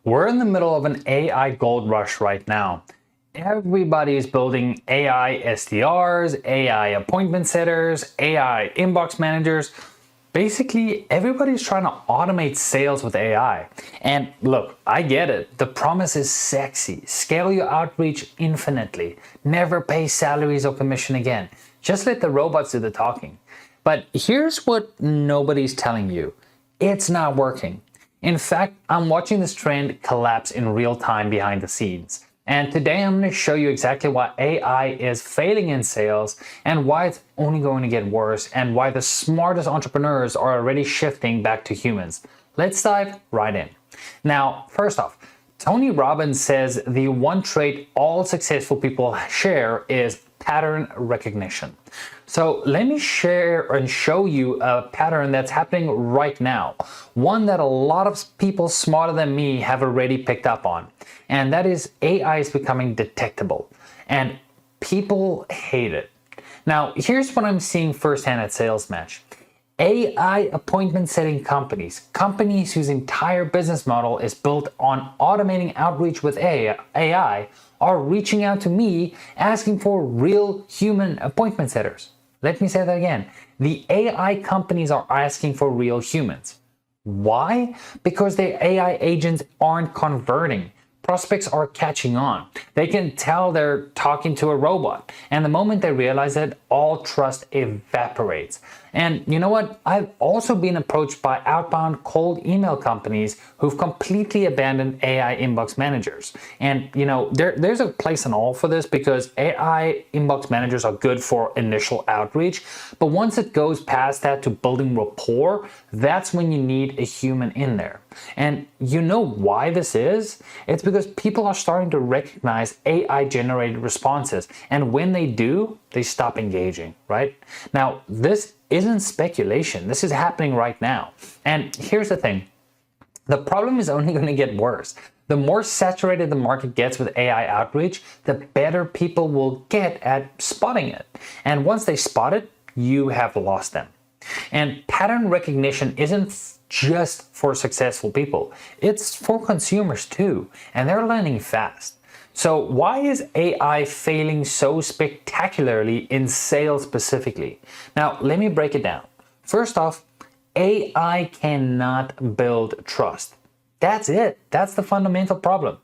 We're in the middle of an AI gold rush right now. Everybody is building AI SDRs, AI appointment setters, AI inbox managers. Basically, everybody's trying to automate sales with AI. And look, I get it. The promise is sexy. Scale your outreach infinitely. Never pay salaries or commission again. Just let the robots do the talking. But here's what nobody's telling you. It's not working. In fact, I'm watching this trend collapse in real time behind the scenes. And today I'm going to show you exactly why AI is failing in sales and why it's only going to get worse and why the smartest entrepreneurs are already shifting back to humans. Let's dive right in. Now, first off, Tony Robbins says the one trait all successful people share is pattern recognition. So let me share and show you a pattern that's happening right now. One that a lot of people smarter than me have already picked up on. And that is AI is becoming detectable. And people hate it. Now, here's what I'm seeing firsthand at Sales Match. AI appointment setting companies whose entire business model is built on automating outreach with AI are reaching out to me asking for real human appointment setters. Let me say that again. The AI companies are asking for real humans. Why? Because their AI agents aren't converting. Prospects are catching on. They can tell they're talking to a robot. And the moment they realize it, all trust evaporates. And you know what? I've also been approached by outbound cold email companies who've completely abandoned AI inbox managers. And you know, there's a place and all for this because AI inbox managers are good for initial outreach. But once it goes past that to building rapport, that's when you need a human in there. And you know why this is? It's because people are starting to recognize AI generated responses. And when they do, they stop engaging, right? Now, this isn't speculation. This is happening right now. And here's the thing. The problem is only going to get worse. The more saturated the market gets with AI outreach, the better people will get at spotting it. And once they spot it, you have lost them. And pattern recognition isn't just for successful people. It's for consumers too, and they're learning fast. So why is AI failing so spectacularly in sales specifically? Now, let me break it down. First off, AI cannot build trust. That's it. That's the fundamental problem.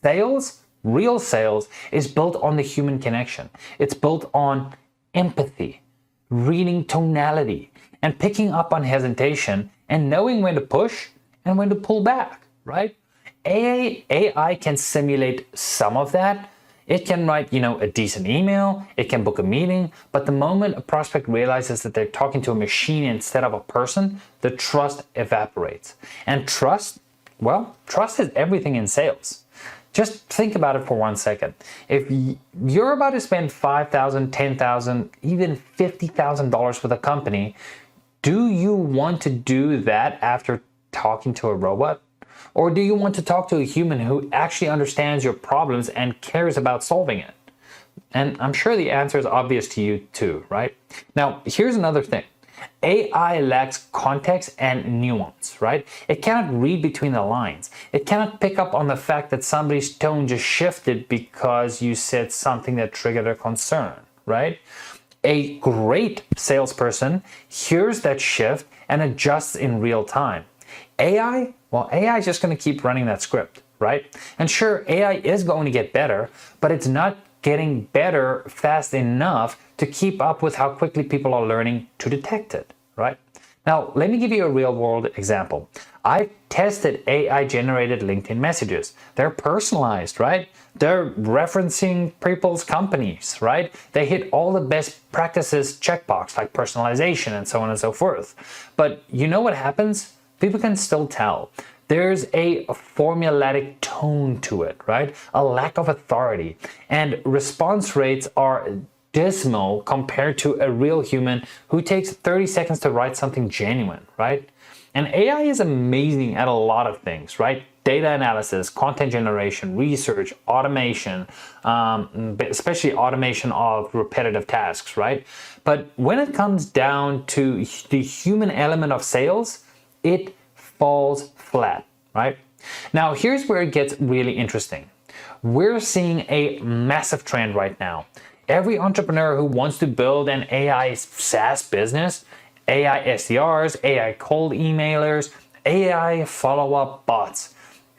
Sales, real sales, is built on the human connection. It's built on empathy, reading tonality, and picking up on hesitation and knowing when to push and when to pull back, right? AI can simulate some of that. It can write, a decent email, it can book a meeting, but the moment a prospect realizes that they're talking to a machine instead of a person, the trust evaporates. And trust is everything in sales. Just think about it for 1 second. If you're about to spend $5,000, $10,000, even $50,000 with a company, do you want to do that after talking to a robot? Or do you want to talk to a human who actually understands your problems and cares about solving it? And I'm sure the answer is obvious to you too, right? Now, here's another thing. AI lacks context and nuance, right? It cannot read between the lines. It cannot pick up on the fact that somebody's tone just shifted because you said something that triggered a concern, right? A great salesperson hears that shift and adjusts in real time. AI is just going to keep running that script, right? And sure, AI is going to get better, but it's not getting better fast enough to keep up with how quickly people are learning to detect it, right? Now, let me give you a real world example. I tested AI generated LinkedIn messages. They're personalized, right? They're referencing people's companies, right? They hit all the best practices checkbox like personalization and so on and so forth. But you know what happens? People can still tell. There's a formulaic tone to it, right? A lack of authority. And response rates are dismal compared to a real human who takes 30 seconds to write something genuine, right? And AI is amazing at a lot of things, right? Data analysis, content generation, research, automation, especially automation of repetitive tasks, right? But when it comes down to the human element of sales, it falls flat, right? Now, here's where it gets really interesting. We're seeing a massive trend right now. Every entrepreneur who wants to build an AI SaaS business, AI SDRs, AI cold emailers, AI follow-up bots,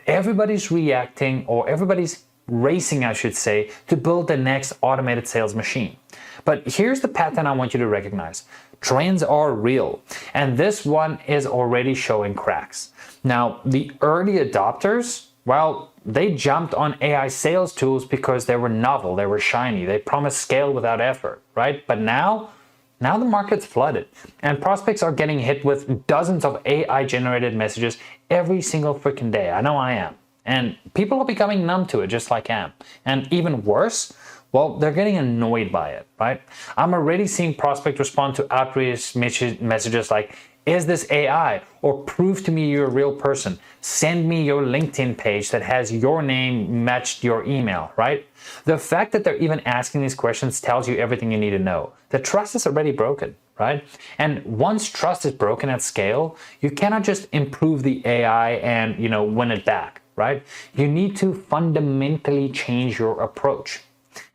everybody's reacting, or everybody's racing, I should say, to build the next automated sales machine. But here's the pattern I want you to recognize. Trends are real, and this one is already showing cracks. Now, the early adopters, well, they jumped on AI sales tools because they were novel, they were shiny, they promised scale without effort, right? But now the market's flooded, and prospects are getting hit with dozens of AI-generated messages every single freaking day. I know I am. And people are becoming numb to it, just like I am. And even worse, well, they're getting annoyed by it, right? I'm already seeing prospects respond to outrage messages like, is this AI? Or prove to me you're a real person. Send me your LinkedIn page that has your name matched your email, right? The fact that they're even asking these questions tells you everything you need to know. The trust is already broken, right? And once trust is broken at scale, you cannot just improve the AI and, win it back, right? You need to fundamentally change your approach.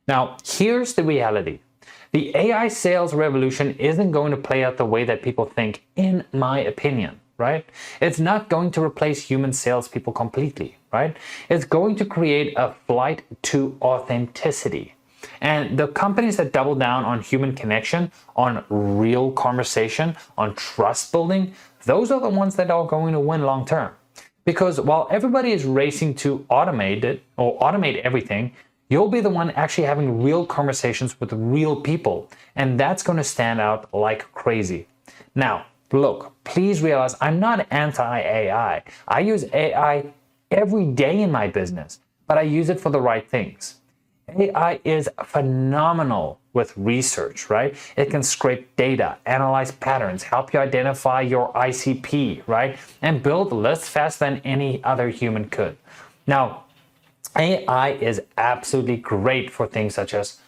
Now, here's the reality. The AI sales revolution isn't going to play out the way that people think, in my opinion, right? It's not going to replace human salespeople completely, right? It's going to create a flight to authenticity. And the companies that double down on human connection, on real conversation, on trust building, those are the ones that are going to win long term. Because while everybody is racing to automate it or automate everything, you'll be the one actually having real conversations with real people, and that's going to stand out like crazy. Now, look, please realize I'm not anti-AI. I use AI every day in my business, but I use it for the right things. AI is phenomenal with research, right? It can scrape data, analyze patterns, help you identify your ICP, right? And build lists faster than any other human could. Now, AI is absolutely great for things such as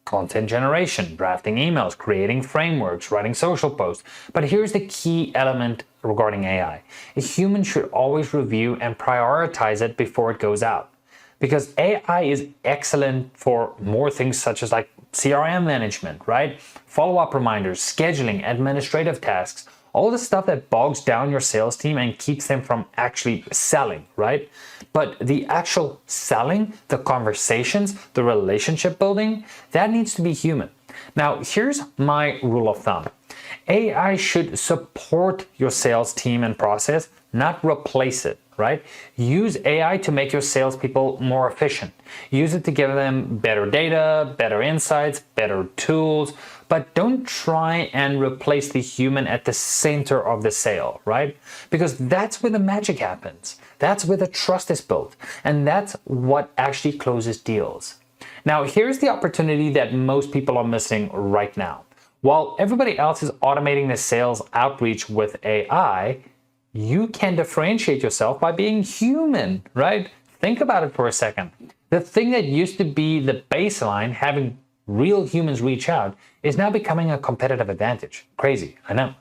content generation, drafting emails, creating frameworks, writing social posts. But here's the key element regarding AI. A human should always review and prioritize it before it goes out. Because AI is excellent for more things such as like CRM management, right? Follow-up reminders, scheduling, administrative tasks, all the stuff that bogs down your sales team and keeps them from actually selling, right? But the actual selling, the conversations, the relationship building, that needs to be human. Now, here's my rule of thumb. AI should support your sales team and process, not replace it, right? Use AI to make your salespeople more efficient. Use it to give them better data, better insights, better tools, but don't try and replace the human at the center of the sale, right? Because that's where the magic happens. That's where the trust is built. And that's what actually closes deals. Now, here's the opportunity that most people are missing right now. While everybody else is automating the sales outreach with AI, you can differentiate yourself by being human, right? Think about it for a second. The thing that used to be the baseline, having real humans reach out, is now becoming a competitive advantage. Crazy, I know.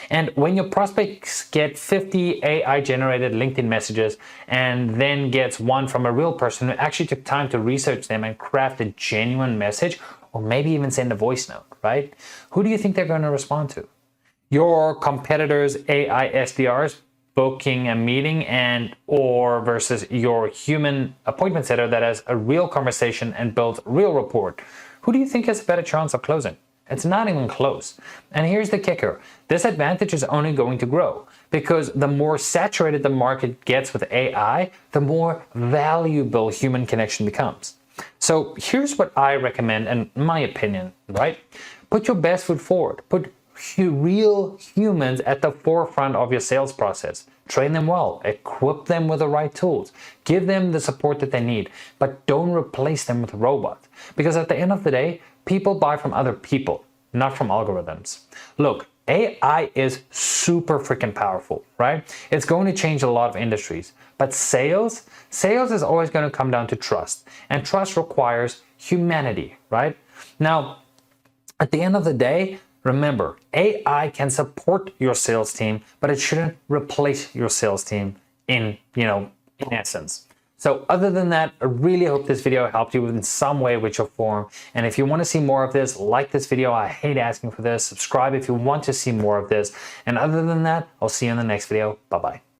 And when your prospects get 50 AI-generated LinkedIn messages and then gets one from a real person who actually took time to research them and craft a genuine message, or maybe even send a voice note, right? Who do you think they're going to respond to? Your competitors' AI SDRs booking a meeting or versus your human appointment setter that has a real conversation and builds real rapport? Who do you think has a better chance of closing? It's not even close. And here's the kicker. This advantage is only going to grow because the more saturated the market gets with AI, the more valuable human connection becomes. So here's what I recommend, in my opinion, right? Put your best foot forward. Put real humans at the forefront of your sales process. Train them well, equip them with the right tools, give them the support that they need, but don't replace them with robots. Because at the end of the day, people buy from other people, not from algorithms. Look, AI is super freaking powerful, right? It's going to change a lot of industries, but sales is always going to come down to trust, and trust requires humanity, right? Now, at the end of the day, remember, AI can support your sales team, but it shouldn't replace your sales team in, in essence. So other than that, I really hope this video helped you in some way with your form. And if you want to see more of this, like this video. I hate asking for this. Subscribe if you want to see more of this. And other than that, I'll see you in the next video. Bye-bye.